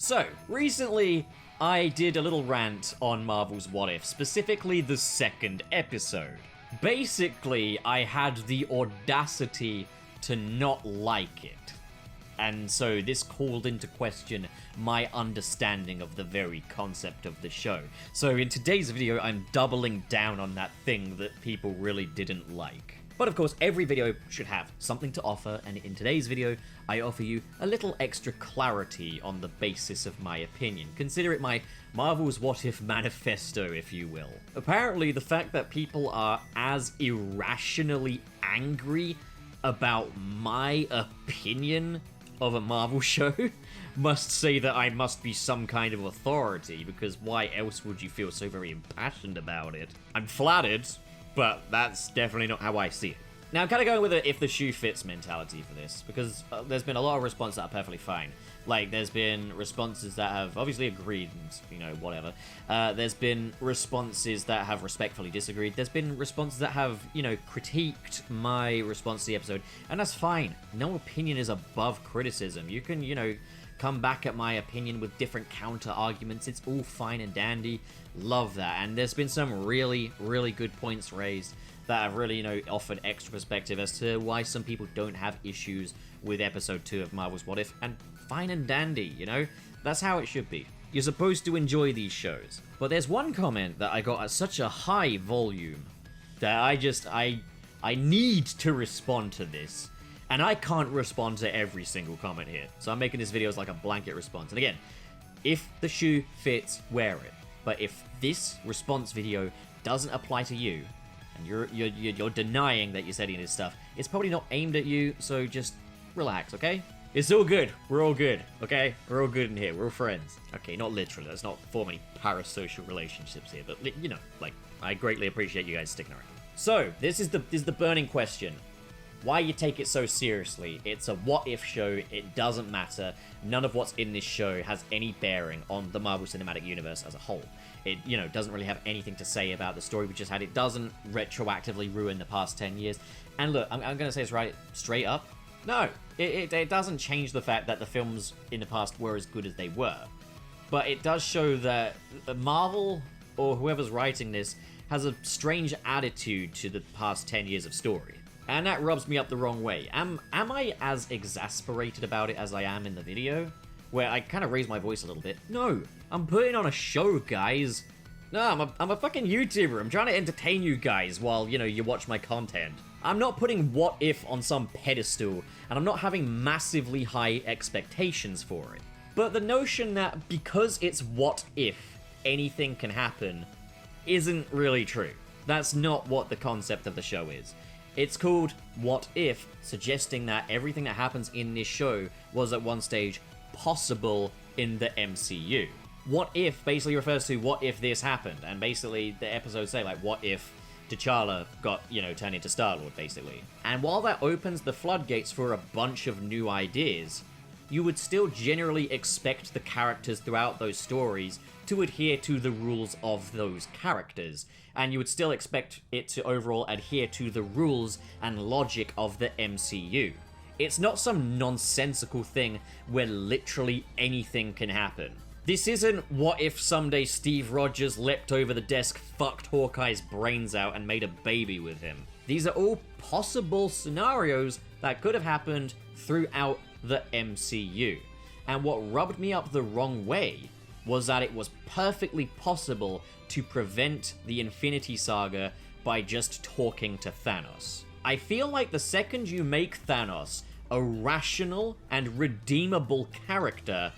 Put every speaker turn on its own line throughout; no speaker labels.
So, recently, I did a little rant on Marvel's What If, specifically the second episode. Basically, I had the audacity to not like it. And so this called into question my understanding of the very concept of the show. So in today's video, I'm doubling down on that thing that people really didn't like. But of course, every video should have something to offer, and in today's video, I offer you a little extra clarity on the basis of my opinion. Consider it my Marvel's What If manifesto, if you will. Apparently, the fact that people are as irrationally angry about my opinion of a Marvel show must say that I must be some kind of authority, because why else would you feel so very impassioned about it? I'm flattered, but that's definitely not how I see it. Now, I'm kind of going with a if the shoe fits mentality for this, because there's been a lot of responses that are perfectly fine. Like, there's been responses that have obviously agreed and, you know, whatever. There's been responses that have respectfully disagreed. There's been responses that have, you know, critiqued my response to the episode, and that's fine. No opinion is above criticism. You can, you know, come back at my opinion with different counter-arguments. It's all fine and dandy. Love that. And there's been some really, really good points raised that have really, you know, offered extra perspective as to why some people don't have issues with episode 2 of Marvel's What If, and fine and dandy, you know? That's how it should be. You're supposed to enjoy these shows. But there's one comment that I got at such a high volume that I need to respond to this. And I can't respond to every single comment here. So I'm making this video as like a blanket response. And again, if the shoe fits, wear it. But if this response video doesn't apply to you, and you're denying that you're setting this stuff, it's probably not aimed at you, so just relax, okay? It's all good. We're all good, okay? We're all good in here. We're all friends. Okay, not literally. Let's not form any parasocial relationships here, but, you know, like, I greatly appreciate you guys sticking around. So, this is the burning question. Why you take it so seriously? It's a what-if show, it doesn't matter. None of what's in this show has any bearing on the Marvel Cinematic Universe as a whole. It, you know, doesn't really have anything to say about the story we just had. It doesn't retroactively ruin the past 10 years. And look, I'm going to say this right straight up. No, it doesn't change the fact that the films in the past were as good as they were. But it does show that Marvel, or whoever's writing this, has a strange attitude to the past 10 years of story. And that rubs me up the wrong way. Am I as exasperated about it as I am in the video? Where I kind of raise my voice a little bit. No, I'm putting on a show, guys. No, I'm a fucking YouTuber. I'm trying to entertain you guys while, you know, you watch my content. I'm not putting What If on some pedestal, and I'm not having massively high expectations for it. But the notion that because it's What If, anything can happen, isn't really true. That's not what the concept of the show is. It's called What If, suggesting that everything that happens in this show was at one stage possible in the MCU. What If basically refers to what if this happened, and basically the episodes say, like, what if T'Challa got, you know, turned into Star-Lord, basically. And while that opens the floodgates for a bunch of new ideas, you would still generally expect the characters throughout those stories to adhere to the rules of those characters, and you would still expect it to overall adhere to the rules and logic of the MCU. It's not some nonsensical thing where literally anything can happen. This isn't what if someday Steve Rogers leapt over the desk, fucked Hawkeye's brains out, and made a baby with him. These are all possible scenarios that could have happened throughout the MCU. And what rubbed me up the wrong way was that it was perfectly possible to prevent the Infinity Saga by just talking to Thanos. I feel like the second you make Thanos a rational and redeemable character,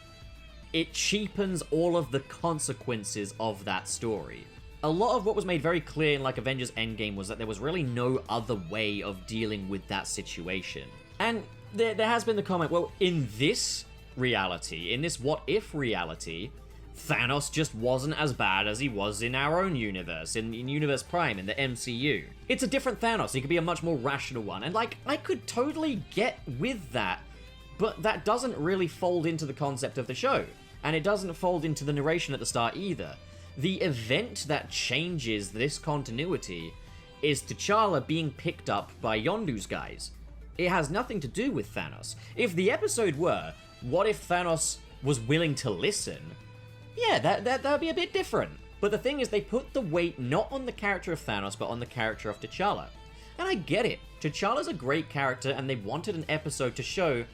it cheapens all of the consequences of that story. A lot of what was made very clear in, like, Avengers Endgame was that there was really no other way of dealing with that situation. And there has been the comment, well, in this reality, in this what-if reality, Thanos just wasn't as bad as he was in our own universe, in Universe Prime, in the MCU. It's a different Thanos, he could be a much more rational one, and, like, I could totally get with that, but that doesn't really fold into the concept of the show, and it doesn't fold into the narration at the start either. The event that changes this continuity is T'Challa being picked up by Yondu's guys. It has nothing to do with Thanos. If the episode were, what if Thanos was willing to listen, yeah, that'd be a bit different. But the thing is, they put the weight not on the character of Thanos, but on the character of T'Challa. And I get it. T'Challa's a great character, and they wanted an episode to show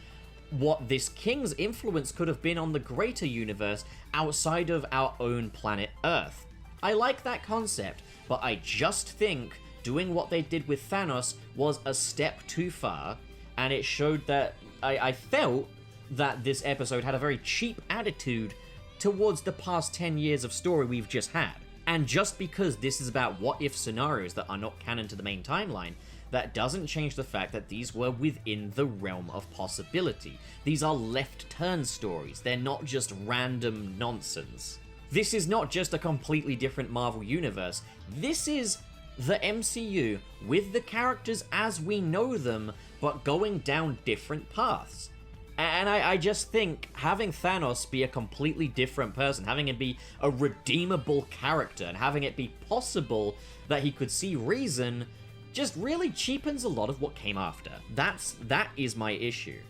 what this king's influence could have been on the greater universe outside of our own planet Earth. I like that concept, but I just think doing what they did with Thanos was a step too far, and it showed that I felt that this episode had a very cheap attitude towards the past 10 years of story we've just had. And just because this is about what-if scenarios that are not canon to the main timeline, that doesn't change the fact that these were within the realm of possibility. These are left-turn stories, they're not just random nonsense. This is not just a completely different Marvel universe, this is the MCU with the characters as we know them, but going down different paths. And I just think having Thanos be a completely different person, having him be a redeemable character, and having it be possible that he could see reason, just really cheapens a lot of what came after. That is my issue.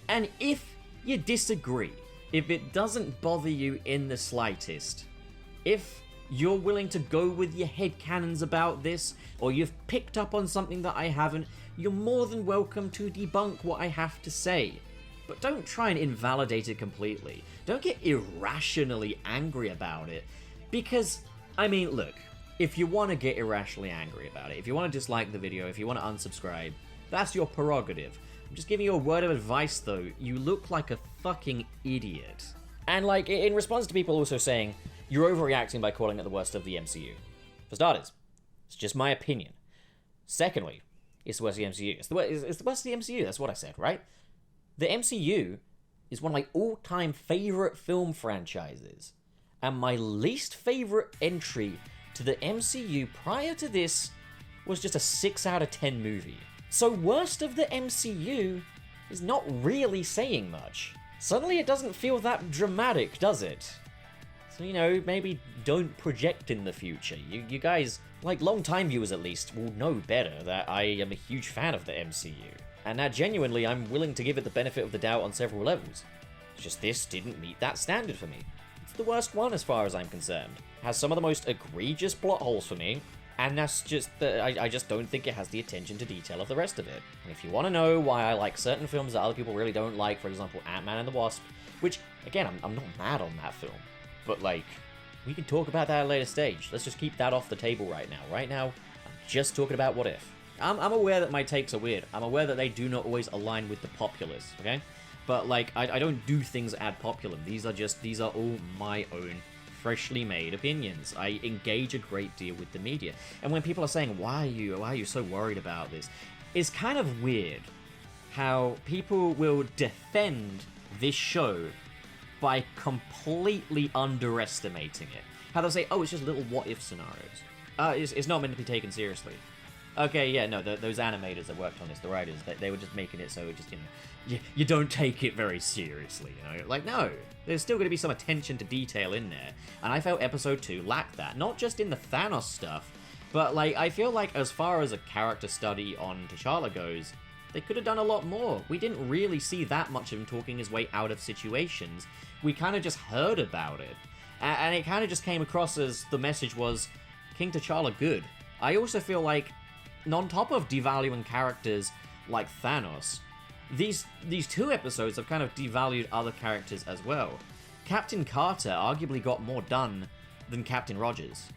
And if you disagree, if it doesn't bother you in the slightest, if you're willing to go with your headcanons about this, or you've picked up on something that I haven't, you're more than welcome to debunk what I have to say. But don't try and invalidate it completely. Don't get irrationally angry about it. Because, I mean, look, if you want to get irrationally angry about it, if you want to dislike the video, if you want to unsubscribe, that's your prerogative. I'm just giving you a word of advice, though. You look like a fucking idiot. And, like, in response to people also saying, you're overreacting by calling it the worst of the MCU. For starters, it's just my opinion. Secondly, it's the worst of the MCU. It's the worst of the MCU, that's what I said, right? The MCU is one of my all-time favorite film franchises, and my least favorite entry to the MCU prior to this was just a 6 out of 10 movie. So worst of the MCU is not really saying much. Suddenly it doesn't feel that dramatic, does it? So, you know, maybe don't project in the future. You guys, like long-time viewers at least, will know better that I am a huge fan of the MCU. And that genuinely, I'm willing to give it the benefit of the doubt on several levels. It's just this didn't meet that standard for me. It's the worst one as far as I'm concerned. It has some of the most egregious plot holes for me, and that's just, I just don't think it has the attention to detail of the rest of it. And if you want to know why I like certain films that other people really don't like, for example, Ant-Man and the Wasp, which, again, I'm not mad on that film, but like, we can talk about that at a later stage. Let's just keep that off the table right now. Right now, I'm just talking about What If. I'm aware that my takes are weird. I'm aware that they do not always align with the populace, okay? But, like, I don't do things ad populum. These are all my own freshly made opinions. I engage a great deal with the media. And when people are saying, why are you so worried about this? It's kind of weird how people will defend this show by completely underestimating it. How they'll say, oh, it's just little what-if scenarios. It's not meant to be taken seriously. Okay, yeah, no, those animators that worked on this, the writers, they were just making it so it just, you know, you don't take it very seriously, you know? Like, no, there's still going to be some attention to detail in there, and I felt episode 2 lacked that. Not just in the Thanos stuff, but, like, I feel like as far as a character study on T'Challa goes, they could have done a lot more. We didn't really see that much of him talking his way out of situations. We kind of just heard about it, and it kind of just came across as the message was, King T'Challa good. I also feel like, on top of devaluing characters like Thanos, these 2 episodes have kind of devalued other characters as well. Captain Carter arguably got more done than Captain Rogers.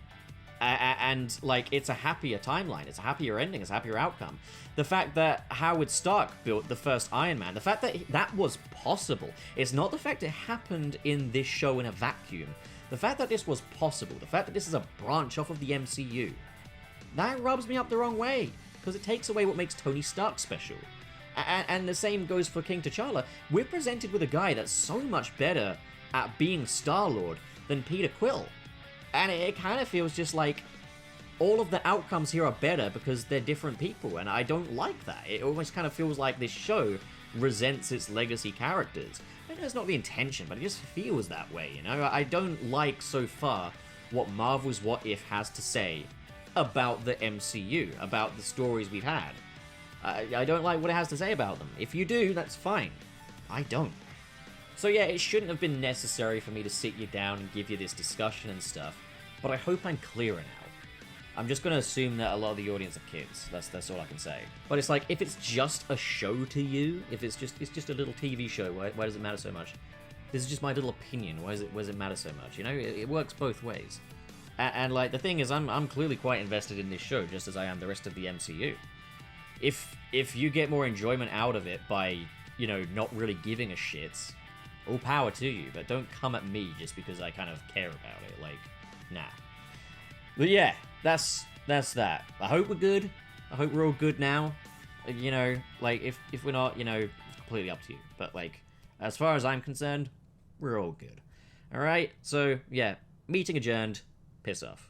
And, like, it's a happier timeline, it's a happier ending, it's a happier outcome. The fact that Howard Stark built the first Iron Man, the fact that that was possible, it's not the fact it happened in this show in a vacuum. The fact that this was possible, the fact that this is a branch off of the MCU, that rubs me up the wrong way, because it takes away what makes Tony Stark special. And the same goes for King T'Challa. We're presented with a guy that's so much better at being Star-Lord than Peter Quill. And it kind of feels just like all of the outcomes here are better because they're different people, and I don't like that. It almost kind of feels like this show resents its legacy characters. I know it's not the intention, but it just feels that way, you know? I don't like, so far, what Marvel's What If has to say about the MCU, about the stories we've had. I don't like what it has to say about them. If you do, that's fine. I don't. So yeah, it shouldn't have been necessary for me to sit you down and give you this discussion and stuff, but I hope I'm clearer now. I'm just going to assume that a lot of the audience are kids. That's all I can say. But it's like, if it's just a show to you, if it's just a little TV show, why does it matter so much? This is just my little opinion. Why does it matter so much? You know, it works both ways. And like, the thing is, I'm clearly quite invested in this show, just as I am the rest of the MCU. If you get more enjoyment out of it by, you know, not really giving a shit, all power to you. But don't come at me just because I kind of care about it. Like, nah. But yeah, that's that. I hope we're good. I hope we're all good now. You know, like, if we're not, you know, it's completely up to you. But, like, as far as I'm concerned, we're all good. Alright? So, yeah, meeting adjourned. Piss off.